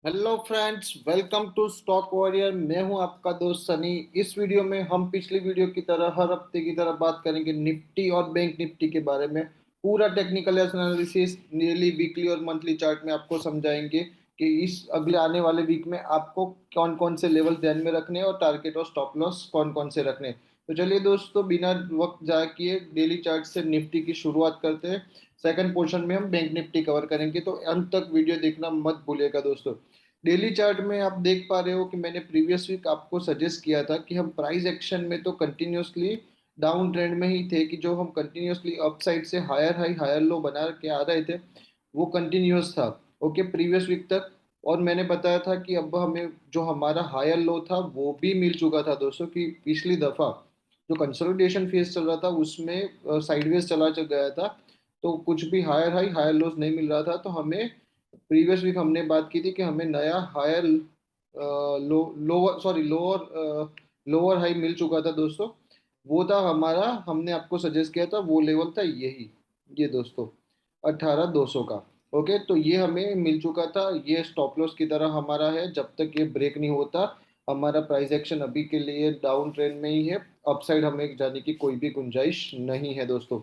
Hello friends, welcome to Stock Warrior. मैं हूं आपका दोस्त सनी। इस वीडियो में हम पिछली वीडियो की तरह हर हफ्ते की तरह बात करेंगे निफ्टी और बैंक निफ्टी के बारे में। पूरा टेक्निकल एनालिसिस डेली, वीकली और मंथली चार्ट में आपको समझाएंगे कि इस अगले आने वाले वीक में आपको कौन कौन से लेवल ध्यान में रखने हैं और टारगेट और स्टॉप लॉस कौन कौन से रखने हैं। तो चलिए दोस्तों, बिना वक्त जाए किए डेली चार्ट से निफ्टी की शुरुआत करते हैं। सेकंड पोर्शन में हम बैंक निफ्टी कवर करेंगे, तो अंत तक वीडियो देखना मत भूलिएगा दोस्तों। डेली चार्ट में आप देख पा रहे हो कि मैंने प्रीवियस वीक आपको सजेस्ट किया था कि हम प्राइस एक्शन में तो कंटिन्यूअसली डाउन ट्रेंड में ही थे, कि जो हम कंटिन्यूअसली अपसाइड से हायर हाई हायर लो बना के आ रहे थे वो कंटिन्यूअस था। ओके, प्रीवियस वीक तक। और मैंने बताया था कि अब हमें जो हमारा हायर लो था वो भी मिल चुका था दोस्तों, कि पिछली दफा जो कंसोलिडेशन फेज चल रहा था उसमें साइडवेज चला गया था। तो कुछ भी हायर हाई हायर लोज नहीं मिल रहा था, तो हमें प्रीवियस वीक हमने बात की थी कि हमें नया higher lower sorry lower lower high मिल चुका था दोस्तों। वो था हमारा, हमने आपको सजेस्ट किया था वो लेवल था यही, ये दोस्तों 18,200 का। ओके, तो ये हमें मिल चुका था। ये स्टॉप लॉस की तरह हमारा है, जब तक ये ब्रेक नहीं होता हमारा प्राइस एक्शन अभी के लिए डाउन ट्रेंड में ही है। अपसाइड हमें जाने की कोई भी गुंजाइश नहीं है दोस्तों।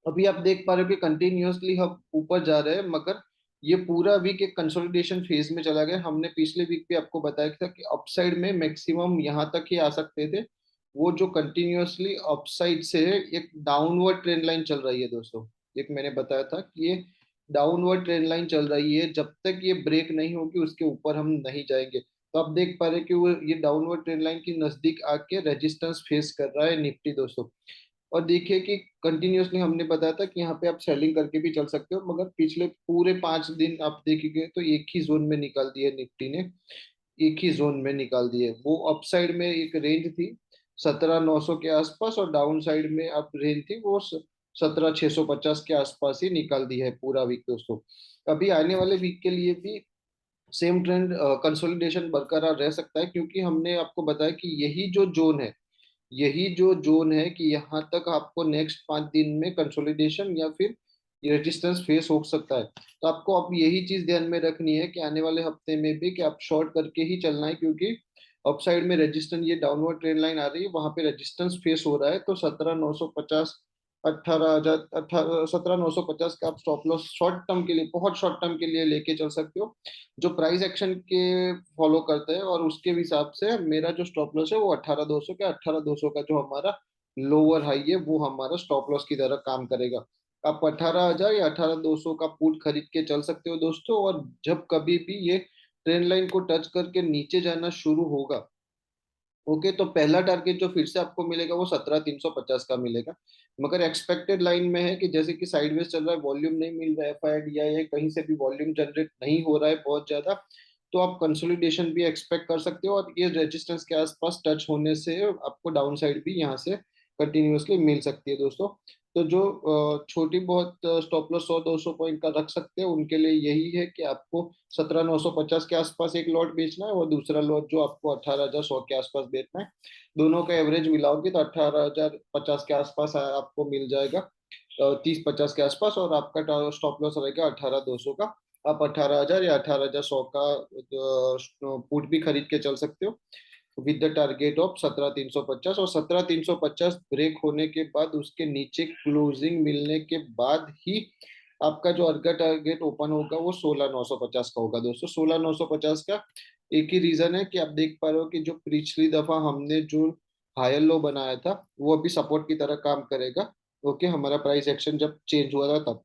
अभी आप देख पा रहे हो कि कंटिन्यूअसली हम ऊपर जा रहे हैं, मगर ये पूरा वीक एक कंसोलिडेशन फेज में चला गया। हमने पिछले वीक भी आपको बताया था कि अपसाइड में मैक्सिमम यहाँ तक ही आ सकते थे। वो जो कंटिन्यूअसली अपसाइड से एक डाउनवर्ड ट्रेंड लाइन चल रही है दोस्तों। एक मैंने बताया था कि ये डाउनवर्ड ट्रेंड लाइन चल रही है, जब तक ये ब्रेक नहीं होगी उसके ऊपर हम नहीं जाएंगे। तो आप देख पा रहे हैं कि वो ये डाउनवर्ड ट्रेंड लाइन के नजदीक आके रेजिस्टेंस फेस कर रहा है निफ्टी दोस्तों। और देखिए कि कंटिन्यूअसली हमने बताया था कि यहाँ पे आप सेलिंग करके भी चल सकते हो, मगर पिछले पूरे 5 दिन आप देखिए तो एक ही जोन में निकाल दिया निफ्टी ने। एक ही जोन में निकाल दिए। वो अपसाइड में एक रेंज थी 17,900 के आसपास, और डाउन साइड में अब रेंज थी वो 17,650 के आसपास ही निकाल दी है पूरा वीक दोस्तों। अभी आने वाले वीक के लिए भी सेम ट्रेंड कंसोलिडेशन बरकरार रह सकता है, क्योंकि हमने आपको बताया कि यही जो जोन है कि यहाँ तक आपको नेक्स्ट 5 दिन में कंसोलिडेशन या फिर रेजिस्टेंस फेस हो सकता है। तो आपको अब यही चीज ध्यान में रखनी है कि आने वाले हफ्ते में भी कि आप शॉर्ट करके ही चलना है, क्योंकि अपसाइड में रेजिस्टेंस, ये डाउनवर्ड ट्रेंड लाइन आ रही है, वहां पे रेजिस्टेंस फेस हो रहा है। तो 17,950, 18,000, 17,950 का आप स्टॉप लॉस शॉर्ट टर्म के लिए, बहुत शॉर्ट टर्म के लिए लेके चल सकते हो, जो प्राइस एक्शन के फॉलो करते हैं। और उसके हिसाब से मेरा जो स्टॉप लॉस है वो 18,200 का, 18,200 का जो हमारा लोअर हाई है वो हमारा स्टॉप लॉस की तरह काम करेगा। आप 18,000 या 18,200 का पुट खरीद के चल सकते हो दोस्तों। और जब कभी भी ये ट्रेंड लाइन को टच करके नीचे जाना शुरू होगा, ओके, तो पहला टारगेट जो फिर से आपको मिलेगा वो 17,350 का मिलेगा। मगर एक्सपेक्टेड लाइन में है कि जैसे कि साइडवेज चल रहा है, वॉल्यूम नहीं मिल रहा है, एफआईडी या कहीं से भी वॉल्यूम जनरेट नहीं हो रहा है बहुत ज्यादा, तो आप कंसोलिडेशन भी एक्सपेक्ट कर सकते हो। और ये रेजिस्टेंस के आसपास टच होने से आपको डाउन साइड भी यहाँ से कंटिन्यूअसली मिल सकती है दोस्तों। तो जो छोटी बहुत स्टॉप लॉस 100-200 पॉइंट का रख सकते हैं, उनके लिए यही है कि आपको 17,950 के आसपास एक लॉट बेचना है, और दूसरा लॉट जो आपको 18,100 के आसपास बेचना है। दोनों का एवरेज मिलाओगे तो 18,050 के आसपास आपको मिल जाएगा, 30-50 के आसपास। और आपका स्टॉप लॉस रहेगा 18,200 का। आप 18,000 या 18,100 का पुट भी खरीद के चल सकते हो, विद द टारगेट ऑफ 17,350। और 17,350 ब्रेक होने के बाद उसके नीचे क्लोजिंग मिलने के बाद ही आपका जो अर्गा टारगेट ओपन होगा वो 16,950 का होगा दोस्तों। 16,950 का एक ही रीजन है कि आप देख पा रहे हो कि जो पिछली दफा हमने जो हायर लो बनाया था वो अभी सपोर्ट की तरह काम करेगा। ओके, हमारा प्राइस एक्शन जब चेंज हुआ था तब,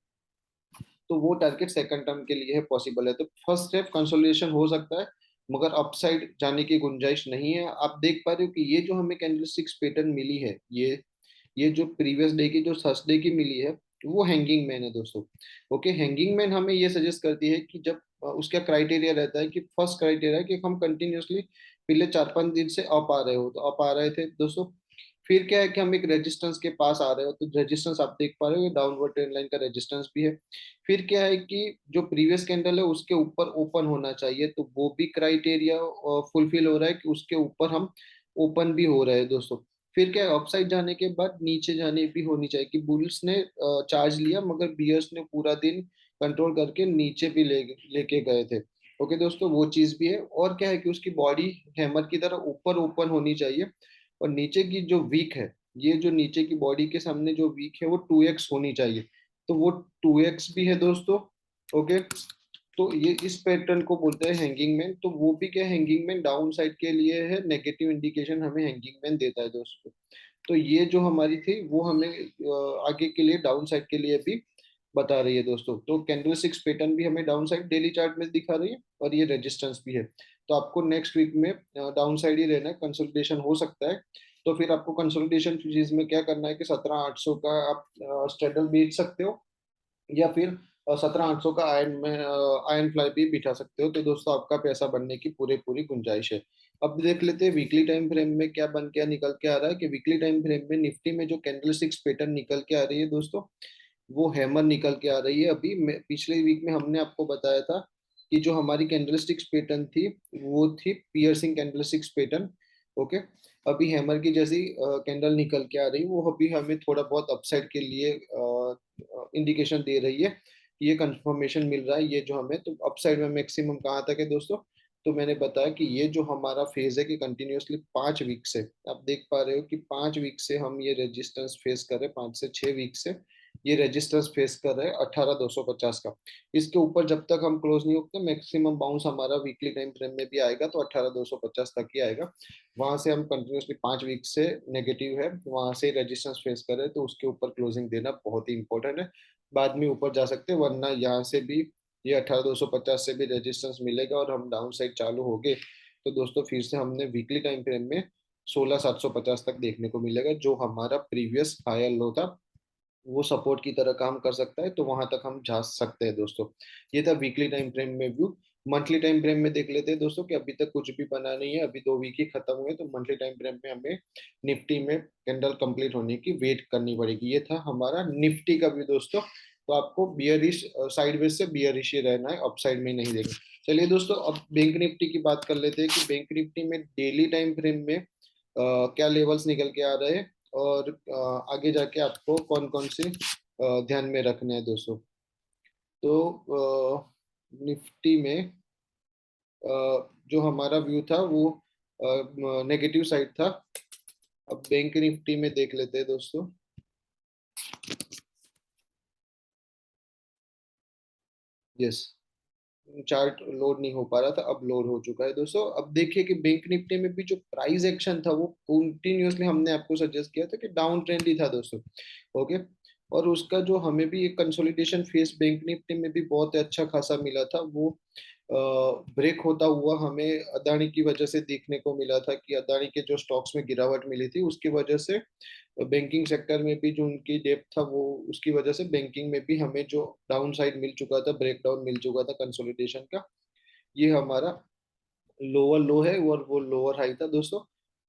तो वो टारगेट सेकंड टर्म के लिए है, पॉसिबल है। तो फर्स्ट स्टेप कंसोलिडेशन हो सकता है, मगर अपसाइड जाने की गुंजाइश नहीं है। आप देख पा रहे हो कि ये जो हमें कैंडलस्टिक्स पैटर्न मिली है, ये जो प्रीवियस डे की, जो थर्सडे की मिली है, वो हैंगिंग मैन है दोस्तों। ओके, हैंगिंग मैन हमें ये सजेस्ट करती है कि जब उसका क्राइटेरिया रहता है कि फर्स्ट क्राइटेरिया है कि हम कंटिन्यूअसली पिछले 4-5 दिन से अप आ रहे हो, तो अप आ रहे थे दोस्तों। फिर क्या है कि हम एक रेजिस्टेंस के पास आ रहे हो, तो रेजिस्टेंस आप देख पा रहे हो डाउनवर्ड ट्रेंड लाइन का रेजिस्टेंस भी है। फिर क्या है कि जो प्रीवियस कैंडल है उसके ऊपर ओपन होना चाहिए, तो वो भी क्राइटेरिया फुलफिल हो रहा है कि उसके ऊपर हम ओपन भी हो रहे हैं दोस्तों। फिर क्या है, अपसाइड जाने के बाद नीचे जाने भी होनी चाहिए, कि बुल्स ने चार्ज लिया मगर बियर्स ने पूरा दिन कंट्रोल करके नीचे भी लेके गए थे। ओके दोस्तों, वो चीज भी है। और क्या है कि उसकी बॉडी हैमर की तरह ऊपर ओपन होनी चाहिए, और नीचे की जो वीक है, ये जो नीचे की बॉडी के सामने जो वीक है वो 2x होनी चाहिए। तो वो 2x भी है दोस्तों। ओके, तो ये इस पैटर्न को बोलते हैं हैंगिंग मैन। तो वो भी क्या, हैंगिंग मैन डाउन साइड के लिए है, नेगेटिव इंडिकेशन हमें हैंगिंग मैन देता है दोस्तों। तो ये जो हमारी थी वो हमें आगे के लिए डाउन साइड के लिए भी बता रही है दोस्तों। तो कैंडल सिक्स पैटर्न भी हमें डाउन साइड डेली चार्ट में दिखा रही है, और ये रेजिस्टेंस भी है। तो आपको नेक्स्ट वीक में डाउन साइड ही रहना है, कंसोलिडेशन हो सकता है। तो फिर आपको कंसोलिडेशन चीज में क्या करना है कि 17,800 का आप स्ट्रेडल बेच सकते हो, या फिर 17,800 का आयन में आयन फ्लाई भी बिठा सकते हो। तो दोस्तों आपका पैसा बनने की पूरी पूरी गुंजाइश है। अब देख लेते हैं वीकली टाइम फ्रेम में क्या बन के निकल के आ रहा है। कि वीकली टाइम फ्रेम में निफ्टी में जो कैंडल सिक्स पैटर्न निकल के आ रही है दोस्तों, वो हैमर निकल के आ रही है। अभी पिछले वीक में हमने आपको बताया था कि जो हमारी कैंडलस्टिक्स पैटर्न थी वो थी पियर्सिंग कैंडलस्टिक्स पैटर्न। ओके, अभी हैमर की जैसी कैंडल निकल के आ रही, वो अभी हमें थोड़ा बहुत अपसाइड के लिए इंडिकेशन दे रही है कि ये कंफर्मेशन मिल रहा है ये जो हमें। तो अपसाइड में मैक्सिमम कहाँ तक है दोस्तों? तो मैंने बताया कि ये जो हमारा फेज है कि कंटिन्यूअसली 5 वीक से, आप देख पा रहे हो कि 5 वीक से हम ये रेजिस्टेंस फेस कर रहे हैं, 5 से 6 वीक से ये रेजिस्टेंस फेस कर रहे हैं 18,250 का। इसके ऊपर जब तक हम क्लोज नहीं होते, मैक्सिमम बाउंस हमारा वीकली टाइम फ्रेम में भी आएगा तो 18,250 तक ही आएगा। वहां से हम कंटिन्यूसली 5 वीक से नेगेटिव है, वहां से रेजिस्टेंस फेस कर रहे हैं, तो उसके ऊपर क्लोजिंग देना बहुत ही इंपॉर्टेंट है। बाद में ऊपर जा सकते हैं, वरना यहाँ से भी ये 18,250 से भी रेजिस्टेंस मिलेगा और हम डाउन साइड चालू हो गए तो दोस्तों फिर से हमने वीकली टाइम फ्रेम में 16,750 तक देखने को मिलेगा, जो हमारा प्रीवियस हायर लो था। वो सपोर्ट की तरह काम कर सकता है, तो वहां तक हम जा सकते हैं दोस्तों। ये था वीकली टाइम फ्रेम में व्यू। मंथली टाइम फ्रेम में देख लेते हैं दोस्तों कि अभी तक कुछ भी बना नहीं है, अभी 2 वीक ही खत्म हुए। तो मंथली टाइम फ्रेम में हमें निफ्टी में कैंडल कंप्लीट होने की वेट करनी पड़ेगी। ये था हमारा निफ्टी का व्यू दोस्तों। तो आपको बियरिश साइडवेज से बियरिश ही रहना है, अपसाइड में नहीं देखना। चलिए दोस्तों, अब बैंक निफ्टी की बात कर लेते हैं कि बैंक निफ्टी में डेली टाइम फ्रेम में क्या लेवल्स निकल के आ रहे हैं, और आगे जाके आपको कौन कौन से ध्यान में रखने हैं दोस्तों। तो निफ्टी में जो हमारा व्यू था वो नेगेटिव साइड था। अब बैंक निफ्टी में देख लेते हैं दोस्तों। यस, चार्ट लोड नहीं हो पा रहा था, अब लोड हो चुका है दोस्तों। अब देखिए कि बैंक निफ्टी में भी जो प्राइस एक्शन था वो कंटिन्यूअसली हमने आपको सजेस्ट किया था कि डाउन ट्रेंड ही था दोस्तों। ओके, और उसका जो हमें भी एक कंसोलिडेशन फेस बैंक निफ्टी में भी बहुत अच्छा खासा मिला था, वो ब्रेक होता हुआ हमें अदानी की वजह से देखने को मिला था कि अदानी के जो स्टॉक्स में गिरावट मिली थी उसकी वजह से बैंकिंग सेक्टर में भी जो उनकी डेप्थ था वो, उसकी वजह से बैंकिंग में भी हमें जो डाउन साइड मिल चुका था, ब्रेकडाउन मिल चुका था कंसोलिडेशन का। ये हमारा लोअर लो है और वो लोअर हाई था दोस्तों।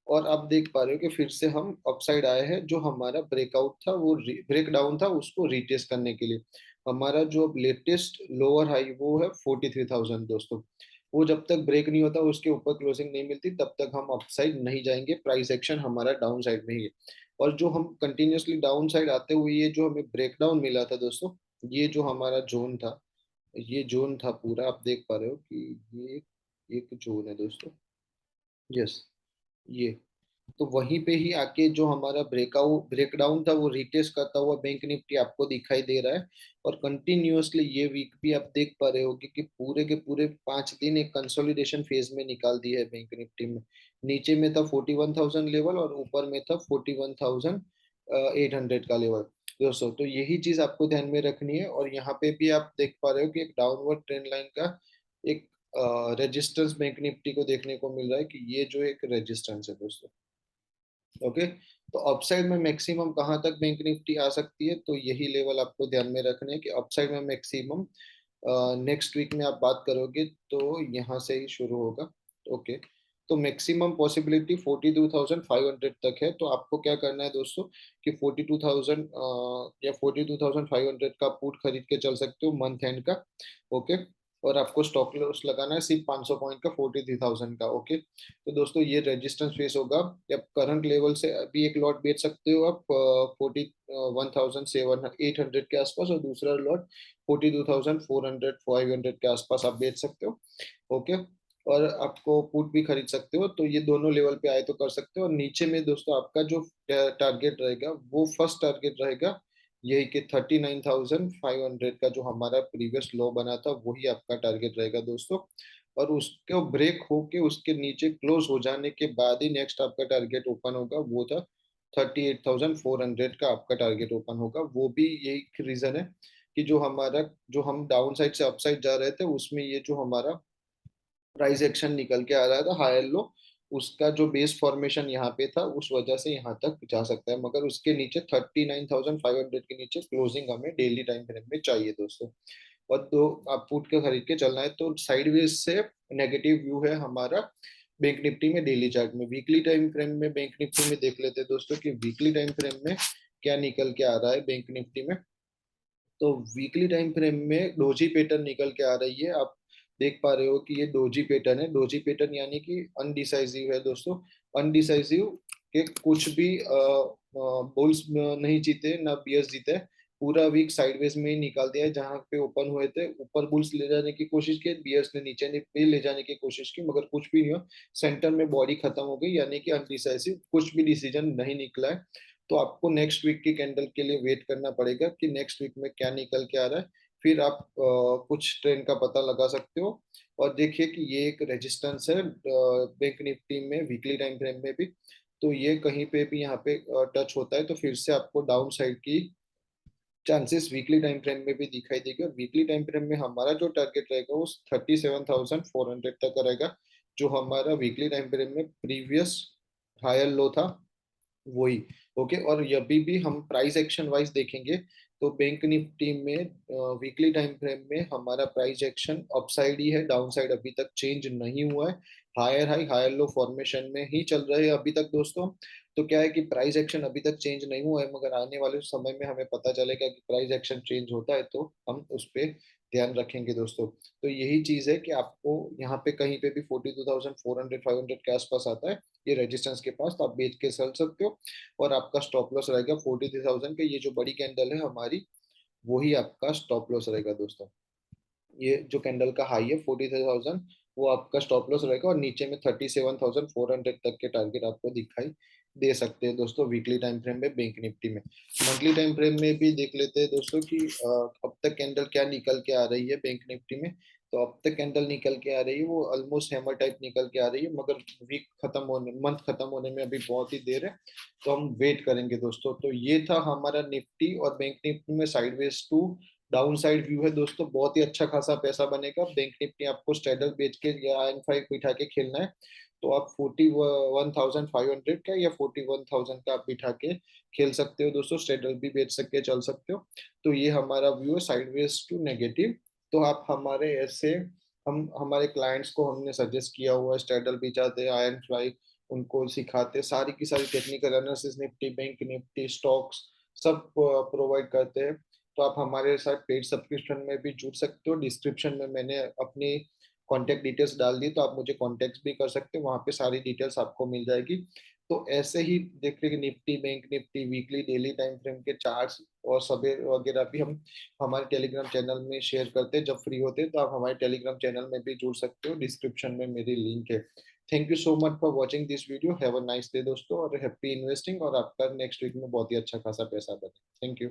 और आप देख पा रहे हो कि फिर से हम अपसाइड आए हैं, जो हमारा ब्रेकआउट था वो ब्रेक डाउन था, उसको रीटेस्ट करने के लिए हमारा जो लेटेस्ट लोअर हाई वो है 43,000 दोस्तों। वो जब तक ब्रेक नहीं होता, उसके ऊपर क्लोजिंग नहीं मिलती, तब तक हम अपसाइड नहीं जाएंगे। प्राइस एक्शन हमारा डाउन साइड में ही है। और जो हम कंटिन्यूअसली डाउन साइड आते हुए ये जो हमें ब्रेकडाउन मिला था दोस्तों, ये जो हमारा जोन था, ये जोन था पूरा, आप देख पा रहे हो कि ये एक जोन है दोस्तों। यस, ये तो वहीं पे ही आके जो हमारा ब्रेकडाउन था वो रिटेस्ट करता हुआ बैंक निफ्टी आपको दिखाई दे रहा है। और कंटिन्यूअसली ये वीक भी आप देख पा रहे हो कि पूरे के पूरे 5 दिन एक कंसोलिडेशन फेज में निकाल दी है बैंक निफ्टी में। नीचे में था 41,000 लेवल, और ऊपर में था 41,800 का लेवल दोस्तों। तो यही चीज आपको ध्यान में रखनी है। और यहाँ पे भी आप देख पा रहे हो कि एक डाउनवर्ड ट्रेंड लाइन का एक रेजिस्टेंस बैंक निफ्टी को देखने को मिल रहा है, कि ये जो एक रेजिस्टेंस है दोस्तों। ओके, तो अपसाइड में मैक्सिमम कहाँ तक बैंक निफ्टी आ सकती है, तो यही लेवल आपको ध्यान में रखने हैं कि अपसाइड में मैक्सिमम नेक्स्ट वीक में आप बात करोगे तो यहाँ से ही शुरू होगा। ओके, तो मैक्सिमम पॉसिबिलिटी 42,500 तक है। तो आपको क्या करना है दोस्तों कि 42,000 या 42,500 का पुट खरीद के चल सकते हो मंथ एंड का। ओके, और आपको स्टॉप लॉस लगाना है सिर्फ 500 पॉइंट का 43,000 का। ओके, तो दोस्तों ये रेजिस्टेंस फेस होगा। जब करंट लेवल से अभी एक लॉट बेच सकते हो आप 41,700 800 के आसपास, और दूसरा लॉट 42,400 500 के आसपास आप बेच सकते हो। ओके, और आपको पुट भी खरीद सकते हो, तो ये दोनों लेवल पे आए तो कर सकते हो। और नीचे में दोस्तों आपका जो टारगेट रहेगा वो फर्स्ट टारगेट रहेगा यही कि 39,500 का जो हमारा प्रीवियस लो बना था वही आपका टारगेट रहेगा दोस्तों। और उसको ब्रेक होके उसके नीचे क्लोज हो जाने के बाद ही नेक्स्ट आपका टारगेट ओपन होगा, वो था 38,400 का आपका टारगेट ओपन होगा। वो भी यही रीजन है कि जो हम डाउन साइड से अप साइड जा रहे थे उसमें ये जो हमारा प्राइस एक्शन निकल के आ रहा था हायर लो, उसका जो बेस फॉर्मेशन यहाँ पे था उस वजह से यहाँ तक जा सकता है, मगर उसके नीचे 39,500 के नीचे क्लोजिंग हमें डेली टाइम फ्रेम में चाहिए दोस्तों। और दो आप पुट के खरीद के चलना है तो साइडवेज से नेगेटिव व्यू है हमारा बैंक निफ्टी में डेली चार्ट में। वीकली टाइम फ्रेम में बैंक निफ्टी में देख लेते हैं दोस्तों कि वीकली टाइम फ्रेम में क्या निकल के आ रहा है बैंक निफ्टी में। तो वीकली टाइम फ्रेम में डोजी पैटर्न निकल के आ रही है। आप देख पा रहे हो कि ये डोजी पैटर्न है। डोजी पैटर्न यानी कि अनडिसाइसिव है दोस्तों। अनडिसाइसिव के कुछ भी बुल्स नहीं जीते ना बियर्स जीते। पूरा वीक साइडवेज में ही निकाल दिया है। जहां पे ओपन हुए थे ऊपर बुल्स ले जाने की कोशिश की, बियर्स ने नीचे पे ले जाने की कोशिश की, मगर कुछ भी नहीं हुआ। सेंटर में बॉडी खत्म हो गई, यानी कि अनडिसाइसिव कुछ भी डिसीजन नहीं निकला है। तो आपको नेक्स्ट वीक की कैंडल के लिए वेट करना पड़ेगा कि नेक्स्ट वीक में क्या निकल के आ रहा है, फिर आप कुछ ट्रेंड का पता लगा सकते हो। और देखिए कि ये एक रेजिस्टेंस है बैंक निफ्टी में वीकली टाइम फ्रेम में भी। तो ये कहीं पे भी यहाँ पे टच होता है तो फिर से आपको डाउन साइड की चांसेस वीकली टाइम फ्रेम में भी दिखाई देगी। और वीकली टाइम फ्रेम में हमारा जो टारगेट रहेगा वो 37,400 तक का रहेगा, जो हमारा वीकली टाइम फ्रेम में प्रीवियस हायर लो था वही। ओके, और अभी भी हम प्राइस एक्शन वाइज देखेंगे तो बैंक निफ्टी में वीकली टाइम फ्रेम में हमारा प्राइस एक्शन अपसाइड ही है, डाउन साइड अभी तक चेंज नहीं हुआ है। Higher high higher low formation में ही चल रहे हैं अभी तक दोस्तों। तो क्या है कि प्राइस एक्शन अभी तक चेंज नहीं हुआ है, मगर आने वाले समय में हमें पता चलेगा कि प्राइस एक्शन चेंज होता है तो हम उस पर ध्यान रखेंगे दोस्तों। तो यही चीज है कि आपको यहाँ पे कहीं पे भी 42,400 500 के आसपास आता है ये रेजिस्टेंस के पास, तो आप बेच के चल सकते हो। और आपका स्टॉप लॉस रहेगा 43,000 का। ये जो बड़ी कैंडल है हमारी वही आपका स्टॉप लॉस रहेगा दोस्तों। ये जो कैंडल का हाई है 43,000 वो आपका स्टॉप लॉस रहेगा, और नीचे में 37,400 तक के टारगेट आपको दिखाई दे सकते हैं दोस्तों वीकली टाइम फ्रेम में बैंक निफ्टी में। मंथली टाइम फ्रेम में भी देख लेते हैं दोस्तों कि अब तक कैंडल क्या निकल के आ रही है बैंक निफ्टी में। तो अब तक कैंडल निकल के आ रही है वो ऑलमोस्ट हैमर टाइप निकल के आ रही है, मगर वीक खत्म होने मंथ खत्म होने में अभी बहुत ही देर है। तो हम वेट करेंगे दोस्तों। तो ये था हमारा निफ्टी और बैंक निफ्टी में sideways to down side view है दोस्तों। बहुत ही अच्छा खासा पैसा बनेगा। बैंक निफ्टी आपको स्ट्रेडल बेच के या IN5 बिठा के खेलना है तो आप 41,500 का या 41,000 का आप बिठा के खेल सकते हो दोस्तों। स्ट्रेडल भी बेच सकते चल सकते हो। तो ये हमारा व्यू है साइडवेज टू नेगेटिव। तो आप हमारे ऐसे हम हमारे क्लाइंट्स को हमने सजेस्ट किया हुआ है स्ट्रेडल भी चाहते हैं IN5 उनको सिखाते, सारी की सारी technical analysis Nifty bank Nifty stocks सब प्रोवाइड करते हैं। तो आप हमारे साथ पेड सब्सक्रिप्शन में भी जुड़ सकते हो। डिस्क्रिप्शन में मैंने अपनी कॉन्टैक्ट डिटेल्स डाल दी, तो आप मुझे कॉन्टैक्ट भी कर सकते हो, वहाँ पे सारी डिटेल्स आपको मिल जाएगी। तो ऐसे ही देखिए कि Nifty bank Nifty weekly daily time frame के चार्ट्स और सभी वगैरह भी हम हमारे टेलीग्राम चैनल में शेयर करते हैं जब फ्री होते हैं। तो आप हमारे टेलीग्राम चैनल में भी जुड़ सकते हो, डिस्क्रिप्शन में मेरी लिंक है। Thank you so much for watching this video. Have a nice day दोस्तों, और हैप्पी इन्वेस्टिंग, और आपका नेक्स्ट वीक में बहुत ही अच्छा खासा पैसा बने। Thank you.